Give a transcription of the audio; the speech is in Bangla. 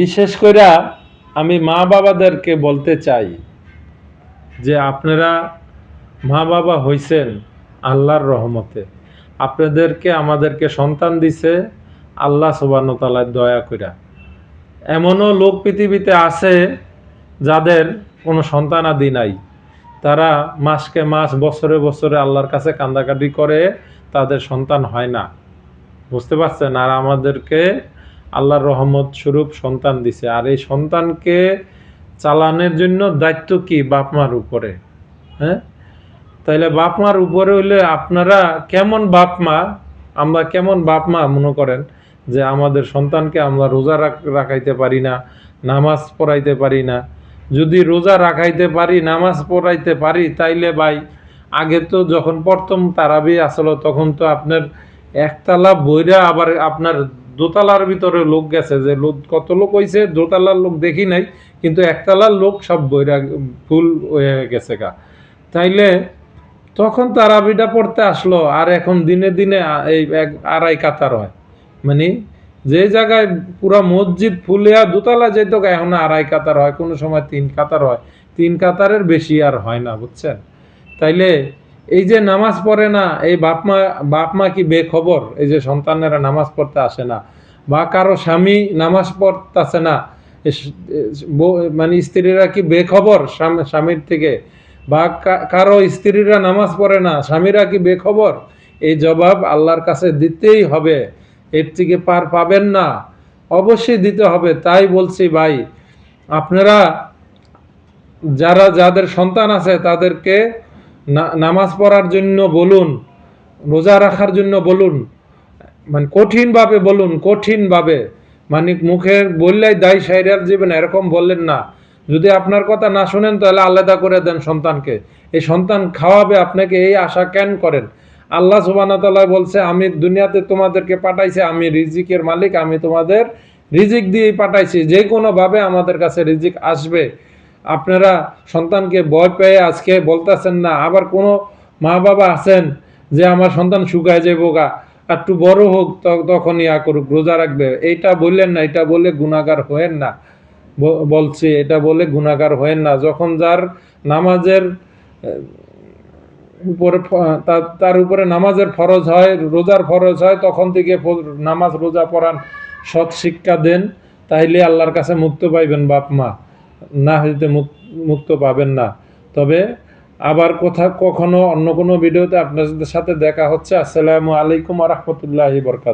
বিশেষ করে আমি মা বাবাদেরকে বলতে চাই যে আপনারা মা বাবা হইছেন আল্লাহর রহমতে। আপনাদেরকে আমাদেরকে সন্তান দিছে আল্লাহ সুবহানাহু ওয়া তাআলার দয়া কইরা। এমনও লোক পৃথিবীতে আছে যাদের কোনো সন্তানাদি নাই, তারা মাসকে মাস বছরে বছরে আল্লাহর কাছে কান্দাকাটি করে, তাদের সন্তান হয় না। বুঝতে পারছেন? আর আমাদেরকে আল্লাহর রহমত স্বরূপ সন্তান দিছে, আর এই সন্তানকে চালানোর জন্য দায়িত্ব কি বাপ মার উপরে। হ্যাঁ, তাইলে বাপ মার উপরে হইলে আপনারা কেমন বাপ মা, আমরা কেমন বাপ মা মনে করেন যে আমাদের সন্তানকে আমরা রোজা রাখাইতে পারি না, নামাজ পড়াইতে পারি না। যদি রোজা রাখাইতে পারি, নামাজ পড়াইতে পারি, তাইলে ভাই আগে তো যখন প্রথম তারাবি আসলো তখন তো আপনার একতলা বইরা আবার আপনার দোতলার ভিতরে লোক গেছে, যে লোক কত লোক হইছে দোতলার লোক দেখি নাই, কিন্তু একতলার লোক সব বইরা ফুল হয়ে গেছে গা। তাইলে তখন তারাবিটা পড়তে আসলো, আর এখন দিনে দিনে এই আড়াই কাতার হয়। মানে যে জায়গায় পুরা মসজিদ ফুলিয়া দোতলা যেত এখন আড়াই কাতার হয়, কোনো সময় 3 কাতার হয়, 3 কাতারের বেশি আর হয় না, বুঝছেন? তাইলে এই যে নামাজ পড়ে না, এই বাপ মা কি বেখবর? এই যে সন্তানেরা নামাজ পড়তে আসে না, বা কারো স্বামী নামাজ পড়তেছে না, মানে স্ত্রীরা কি বেখবর স্বামীর থেকে? বা কারো স্ত্রীরা নামাজ পড়ে না, স্বামীরা কি বেখবর? এই জবাব আল্লাহর কাছে দিতেই হবে, এর থেকে পার পাবেন না, অবশ্যই দিতে হবে। তাই বলছি ভাই, আপনারা যাদের সন্তান আছে তাদেরকে নামাজ পড়ার জন্য বলুন, রোজা রাখার জন্য বলুন, মানে কঠিনভাবে বলুন, কঠিনভাবে, মানে মুখের বললেই দায় সাইরার জীবন এরকম বললেন না। যদি আপনার কথা না শুনেন তাহলে আলাদা করে দেন সন্তানকে। এই সন্তান খাওয়াবে আপনাকে, এই আশা কেন করেন? আল্লাহ সুবহানাহু ওয়া তাআলা বলছে, আমি দুনিয়াতে তোমাদেরকে পাঠাইছি, আমি রিজিকের মালিক, আমি তোমাদের রিজিক দিয়েই পাঠাইছি, যে কোনোভাবে আমাদের কাছে রিজিক আসবে। আপনারা সন্তানকে ভয় পেয়ে আজকে বলতেছেন না। আবার কোনো মা বাবা আছেন যে আমার সন্তান শুকায় যাবো গা, একটু বড় হোক তখন ইয়া করুক, রোজা রাখবে, এইটা বললেন না, এটা বলে গুনাহগার হয়েন না। বলছি, এটা বলে গুনাহগার হয়েন না। যখন যার নামাজের উপরে তার উপরে নামাজের ফরজ হয়, রোজার ফরজ হয়, তখন থেকে নামাজ রোজা পড়ান, সৎ শিক্ষা দেন, তাইলে আল্লাহর কাছে মুক্ত পাইবেন বাপ মা, না হইতে মুক্ত পাবেন না। তবে আবার কখনো অন্য কোনো ভিডিওতে আপনাদের সাথে দেখা হচ্ছে। আসসালামু আলাইকুম ওয়া রাহমাতুল্লাহি ওয়া বারাকাতুহু।